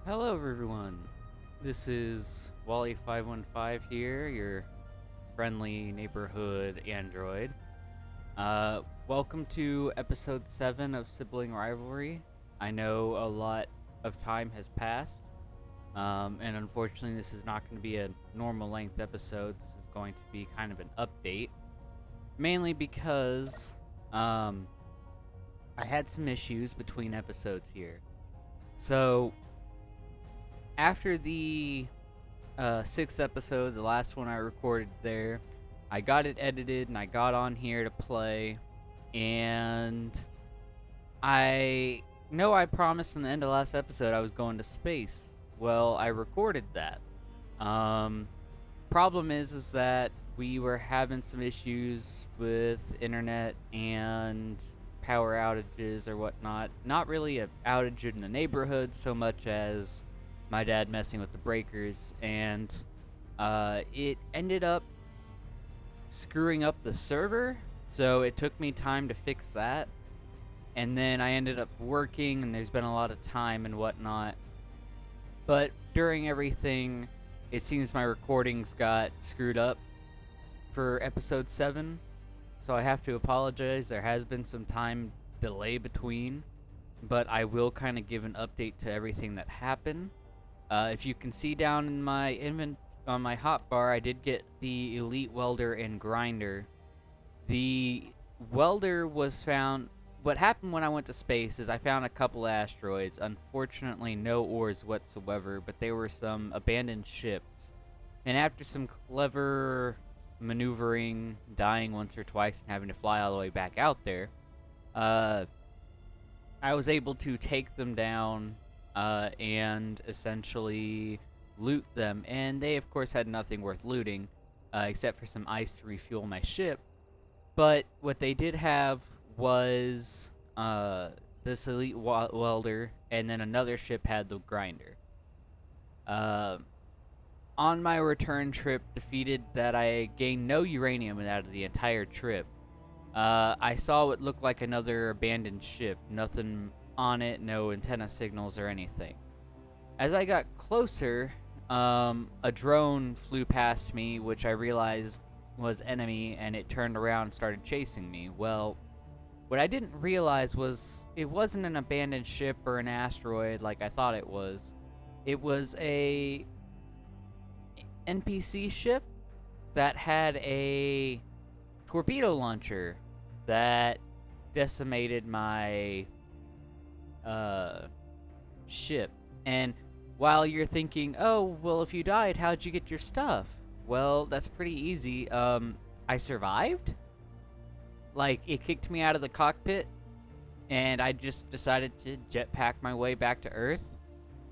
Hello, everyone. This is Wally515 here, your friendly neighborhood android. Welcome to episode 7 of Sibling Rivalry. I know a lot of time has passed, and unfortunately, this is not going to be a normal length episode. This is going to be kind of an update, mainly because I had some issues between episodes here. So, after the sixth episode, the last one I recorded there, I got it edited and I got on here to play. And I know I promised in the end of last episode I was going to space. Well, I recorded that. Problem is that we were having some issues with internet and power outages or whatnot. Not really an outage in the neighborhood so much as my dad messing with the breakers, and it ended up screwing up the server, so it took me time to fix that. And then I ended up working, and there's been a lot of time and whatnot. But during everything, it seems my recordings got screwed up for episode 7, so I have to apologize. There has been some time delay between, but I will kind of give an update to everything that happened. If you can see down in my on my hotbar, I did get the Elite Welder and Grinder. The Welder was found. What happened when I went to space is I found a couple asteroids. Unfortunately, no ores whatsoever, but they were some abandoned ships. And after some clever maneuvering, dying once or twice, and having to fly all the way back out there, I was able to take them down and essentially loot them. And they, of course, had nothing worth looting except for some ice to refuel my ship. But what they did have was this Elite Welder, and then another ship had the Grinder. On my return trip, defeated that I gained no uranium out of the entire trip. I saw what looked like another abandoned ship. Nothing on it, no antenna signals or anything. As I got closer, a drone flew past me, which I realized was enemy, and it turned around and started chasing me. Well, what I didn't realize was it wasn't an abandoned ship or an asteroid like I thought it was. It was a NPC ship that had a torpedo launcher that decimated my ship. And while you're thinking, oh, well, if you died, how'd you get your stuff? Well, that's pretty easy. I survived. Like, it kicked me out of the cockpit, and I just decided to jetpack my way back to Earth.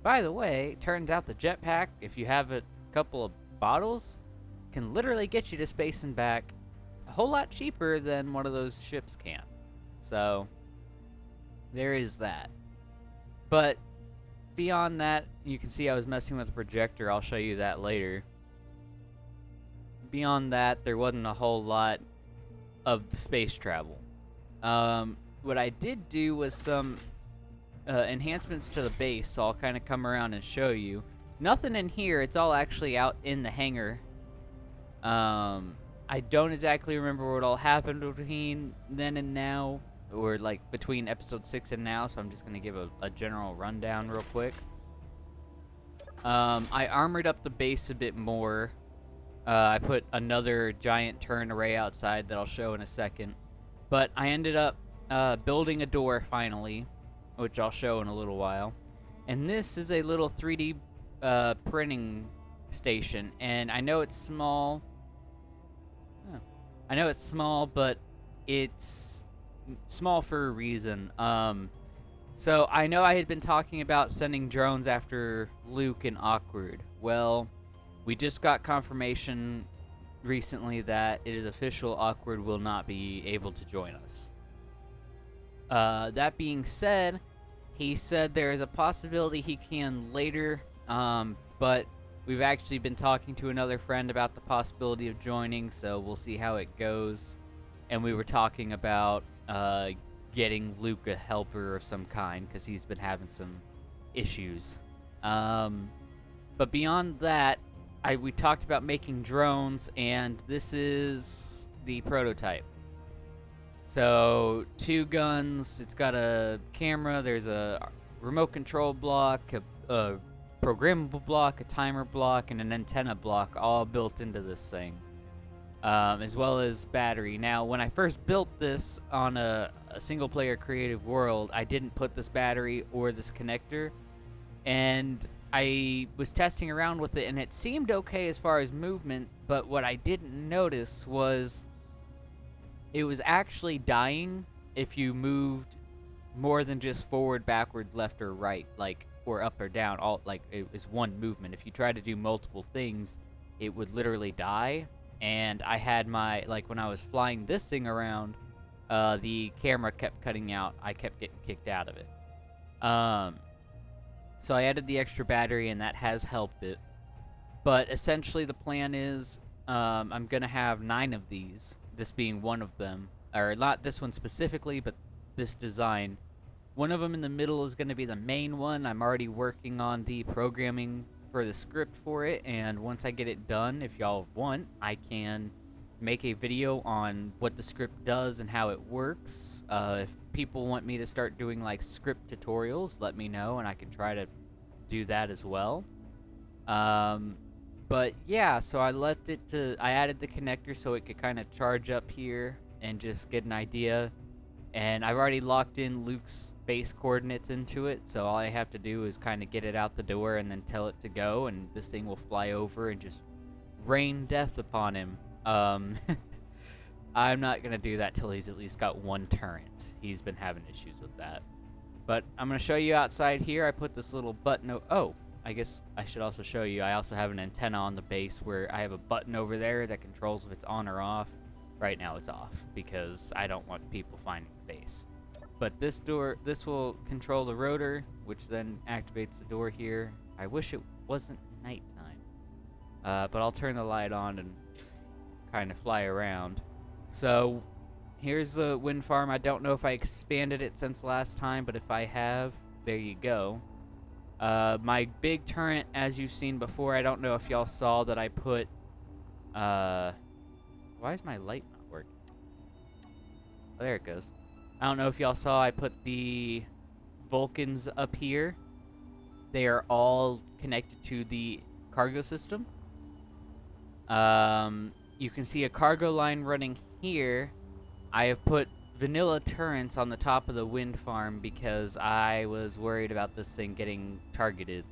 By the way, turns out the jetpack, if you have a couple of bottles, can literally get you to space and back a whole lot cheaper than one of those ships can. So, there is that. But beyond that, you can see I was messing with the projector. I'll show you that later. Beyond that, there wasn't a whole lot of the space travel. What I did do was some enhancements to the base, so I'll kind of come around and show you. Nothing in here. It's all actually out in the hangar. I don't exactly remember what all happened between then and now, or like between episode 6 and now, so I'm just going to give a general rundown real quick. I armored up the base a bit more. I put another giant turn array outside that I'll show in a second. But I ended up building a door finally, which I'll show in a little while. And this is a little 3D printing station. And I know it's small. I know it's small, but it's small for a reason. So I know I had been talking about sending drones after Luke and Awkward. Well, we just got confirmation recently that it is official. Awkward will not be able to join us. That being said, he said there is a possibility he can later, but we've actually been talking to another friend about the possibility of joining, so we'll see how it goes. And we were talking about getting Luke a helper of some kind, because he's been having some issues. But beyond that, we talked about making drones, and this is the prototype. So 2 guns. It's got a camera. There's a remote control block, a programmable block, a timer block, and an antenna block, all built into this thing, as well as battery. Now, when I first built this on a single-player creative world, I didn't put this battery or this connector, and I was testing around with it, and it seemed okay as far as movement, but what I didn't notice was it was actually dying if you moved more than just forward, backward, left, or right, or up or down. All it was one movement. If you tried to do multiple things, it would literally die. And I had when I was flying this thing around, the camera kept cutting out. I kept getting kicked out of it. So I added the extra battery, and that has helped it. But essentially, the plan is I'm gonna have 9 of these. This being one of them, or not this one specifically, but this design. One of them in the middle is going to be the main one. I'm already working on the programming for the script for it, and once I get it done, if y'all want, I can make a video on what the script does and how it works. If people want me to start doing script tutorials, let me know, and I can try to do that as well. But yeah, so I added the connector so it could kind of charge up here and just get an idea. And I've already locked in Luke's base coordinates into it, so all I have to do is kind of get it out the door and then tell it to go, and this thing will fly over and just rain death upon him. I'm not going to do that till he's at least got 1 turret. He's been having issues with that. But I'm going to show you outside here. I put this little button. I guess I should also show you, I also have an antenna on the base where I have a button over there that controls if it's on or off. Right now it's off because I don't want people finding the base. But this will control the rotor, which then activates the door here. I wish it wasn't nighttime. But I'll turn the light on and kind of fly around. So here's the wind farm. I don't know if I expanded it since last time, but if I have, there you go. My big turret, as you've seen before, I don't know if y'all saw that I put, why is my light not working? Oh, there it goes. I don't know if y'all saw I put the Vulcans up here. They are all connected to the cargo system. You can see a cargo line running here. I have put vanilla turrets on the top of the wind farm because I was worried about this thing getting targeted.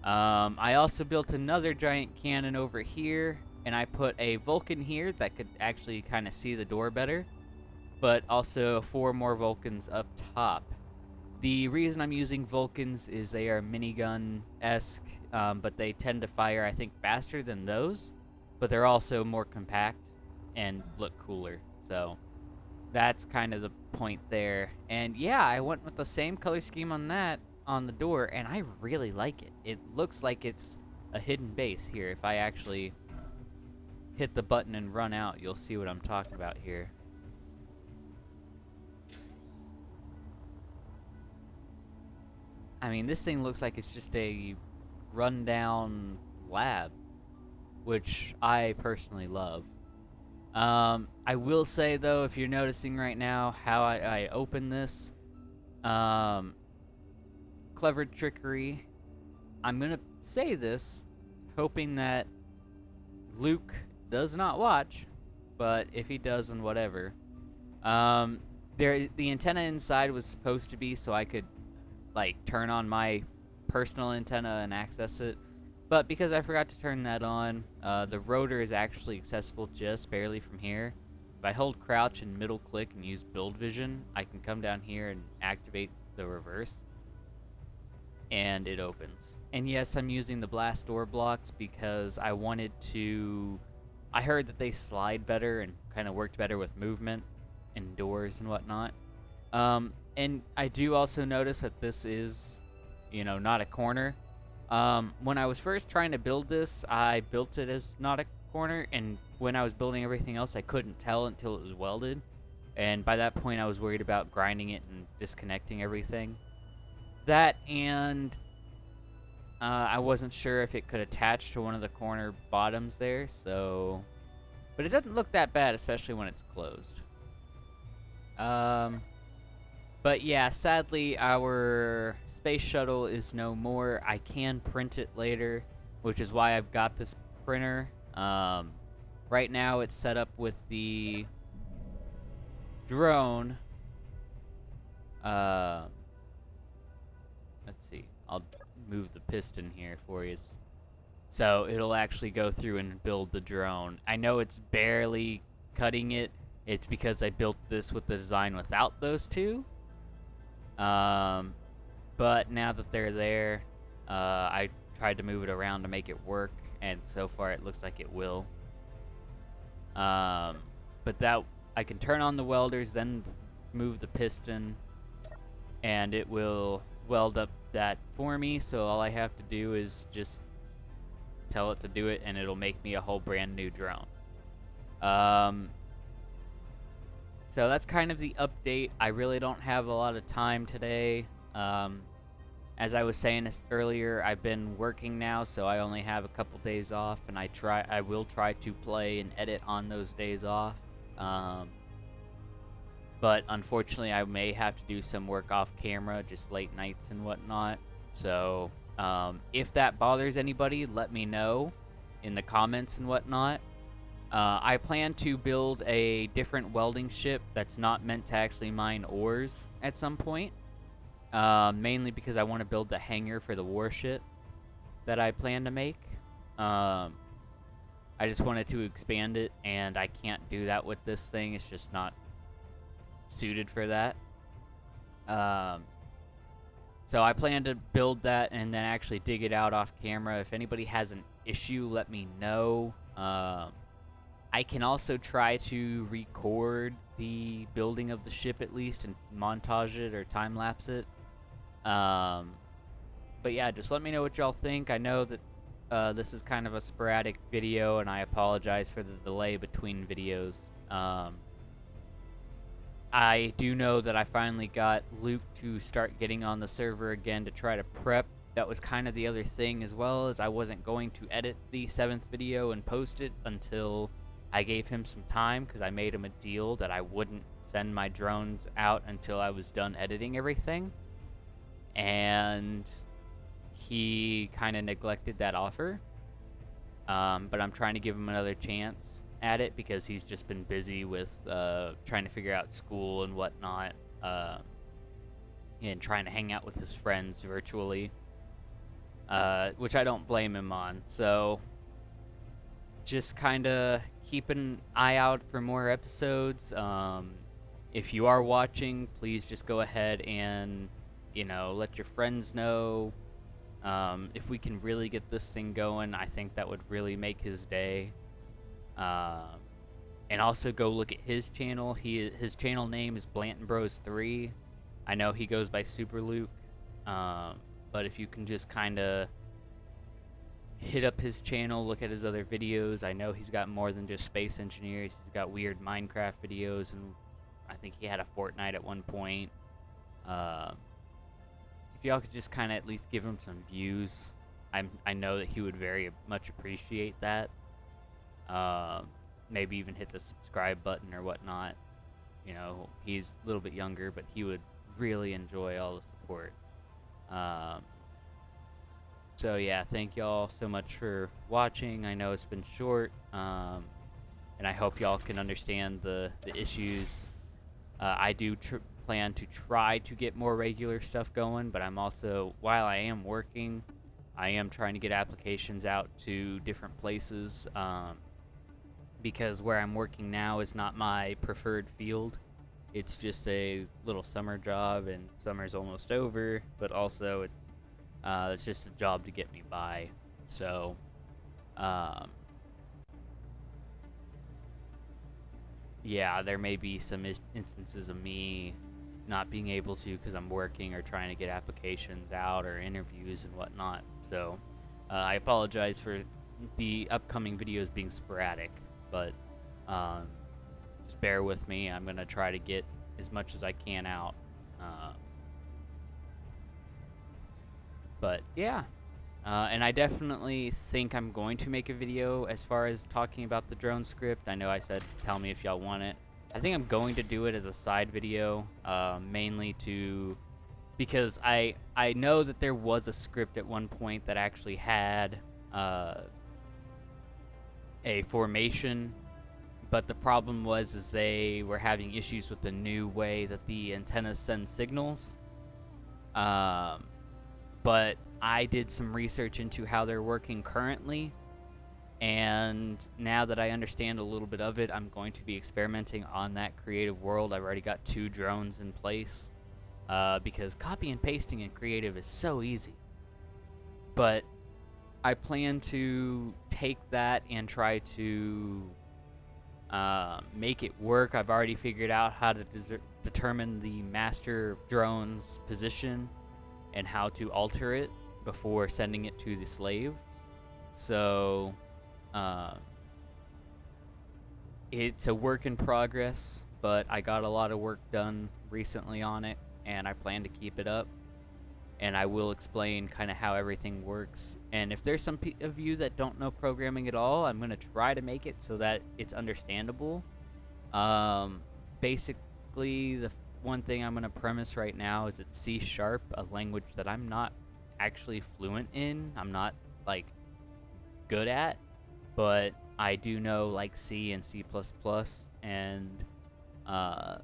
I also built another giant cannon over here, and I put a Vulcan here that could actually kind of see the door better, but also 4 more Vulcans up top. The reason I'm using Vulcans is they are minigun-esque, but they tend to fire, I think, faster than those, but they're also more compact and look cooler, so that's kind of the point there. And yeah, I went with the same color scheme on that on the door, and I really like it. It looks like it's a hidden base here. If I actually hit the button and run out, you'll see what I'm talking about here. I mean, this thing looks like it's just a rundown lab, which I personally love. I will say, though, if you're noticing right now how I open this, clever trickery. I'm going to say this, hoping that Luke does not watch, but if he does, then whatever. The antenna inside was supposed to be so I could, turn on my personal antenna and access it. But because I forgot to turn that on, the rotor is actually accessible just barely from here. If I hold crouch and middle click and use build vision, I can come down here and activate the reverse, and it opens. And yes, I'm using the blast door blocks because I heard that they slide better and kind of worked better with movement and doors and whatnot. And I do also notice that this is, not a corner. When I was first trying to build this, I built it as not a corner, and when I was building everything else, I couldn't tell until it was welded. And by that point, I was worried about grinding it and disconnecting everything. That, and I wasn't sure if it could attach to one of the corner bottoms there, so... But it doesn't look that bad, especially when it's closed. But yeah, sadly, our space shuttle is no more. I can print it later, which is why I've got this printer. Right now, it's set up with the drone. Let's see. I'll move the piston here for you. So it'll actually go through and build the drone. I know it's barely cutting it. It's because I built this with the design without those two. But now that they're there, I tried to move it around to make it work, and so far it looks like it will. But that I can turn on the welders, then move the piston, and it will weld up that for me. So all I have to do is just tell it to do it, and it'll make me a whole brand new drone. So that's kind of the update. I really don't have a lot of time today. As I was saying earlier, I've been working now, so I only have a couple days off, and I will try to play and edit on those days off. But unfortunately, I may have to do some work off camera, just late nights and whatnot. So if that bothers anybody, let me know in the comments and whatnot. I plan to build a different welding ship that's not meant to actually mine ores at some point. Mainly because I want to build the hangar for the warship that I plan to make. I just wanted to expand it, and I can't do that with this thing. It's just not suited for that. So I plan to build that and then actually dig it out off camera. If anybody has an issue, let me know. I can also try to record the building of the ship at least and montage it or time-lapse it. But yeah, just let me know what y'all think. I know that this is kind of a sporadic video, and I apologize for the delay between videos. I do know that I finally got Luke to start getting on the server again to try to prep. That was kind of the other thing, as well as I wasn't going to edit the 7th video and post it until I gave him some time, because I made him a deal that I wouldn't send my drones out until I was done editing everything. And he kind of neglected that offer. But I'm trying to give him another chance at it, because he's just been busy with trying to figure out school and whatnot, and trying to hang out with his friends virtually, which I don't blame him on. So just kind of keep an eye out for more episodes. If you are watching, please just go ahead and, let your friends know. If we can really get this thing going, I think that would really make his day. And also go look at his channel. His channel name is Blanton Bros 3. I know he goes by Super Luke. But if you can just kind of hit up his channel, look at his other videos. I know he's got more than just Space Engineers. He's got weird Minecraft videos, and I think he had a Fortnite at one point. If y'all could just kind of at least give him some views, I know that he would very much appreciate that. Maybe even hit the subscribe button or whatnot. He's a little bit younger, but he would really enjoy all the support. So yeah, thank y'all so much for watching. I know it's been short, and I hope y'all can understand the issues. I do plan to try to get more regular stuff going, but I'm also, while I am working, I am trying to get applications out to different places, because where I'm working now is not my preferred field. It's just a little summer job, and summer's almost over, but also it's just a job to get me by. So, yeah, there may be some instances of me not being able to because I'm working or trying to get applications out or interviews and whatnot. So, I apologize for the upcoming videos being sporadic, but just bear with me. I'm going to try to get as much as I can out. But yeah, And I definitely think I'm going to make a video as far as talking about the drone script. I know I said tell me if y'all want it. I think I'm going to do it as a side video, mainly because I know that there was a script at one point that actually had a formation, but the problem was is they were having issues with the new way that the antennas send signals. But I did some research into how they're working currently, and now that I understand a little bit of it, I'm going to be experimenting on that creative world. I've already got 2 drones in place, because copy and pasting in creative is so easy. But I plan to take that and try to make it work. I've already figured out how to determine the master drone's position and how to alter it before sending it to the slave. So it's a work in progress, but I got a lot of work done recently on it, and I plan to keep it up. And I will explain kind of how everything works. And if there's some of you that don't know programming at all, I'm going to try to make it so that it's understandable. Basically, the one thing I'm going to premise right now is it's C#, a language that I'm not actually fluent in. I'm not, like, good at. But I do know, like, C and C++. And I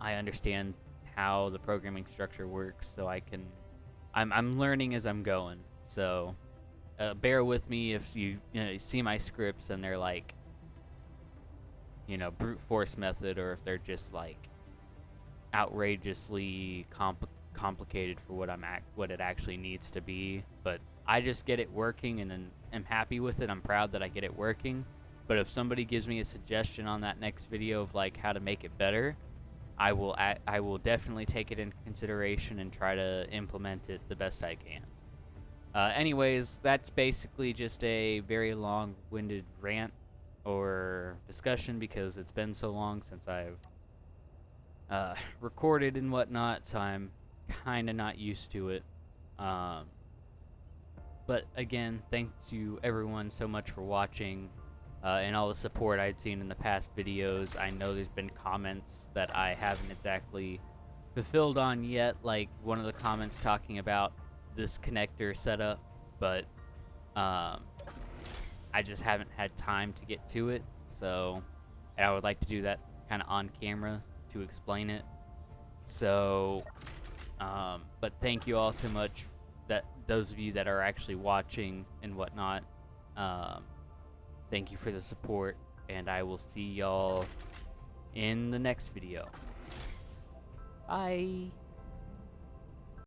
understand how the programming structure works, so I'm learning as I'm going. So bear with me if you see my scripts and they're like brute force method, or if they're just like outrageously complicated for what it actually needs to be. But I just get it working and then am happy with it. I'm proud that I get it working. But if somebody gives me a suggestion on that next video of like how to make it better, I will definitely take it into consideration and try to implement it the best I can. Anyways, that's basically just a very long-winded rant or discussion because it's been so long since I've recorded and whatnot, so I'm kind of not used to it. But again, thanks you everyone so much for watching. And all the support I'd seen in the past videos. I know there's been comments that I haven't exactly fulfilled on yet, like one of the comments talking about this connector setup, but I just haven't had time to get to it, so I would like to do that kind of on camera to explain it. So, but thank you all so much, that those of you that are actually watching and whatnot. Thank you for the support, and I will see y'all in the next video. Bye.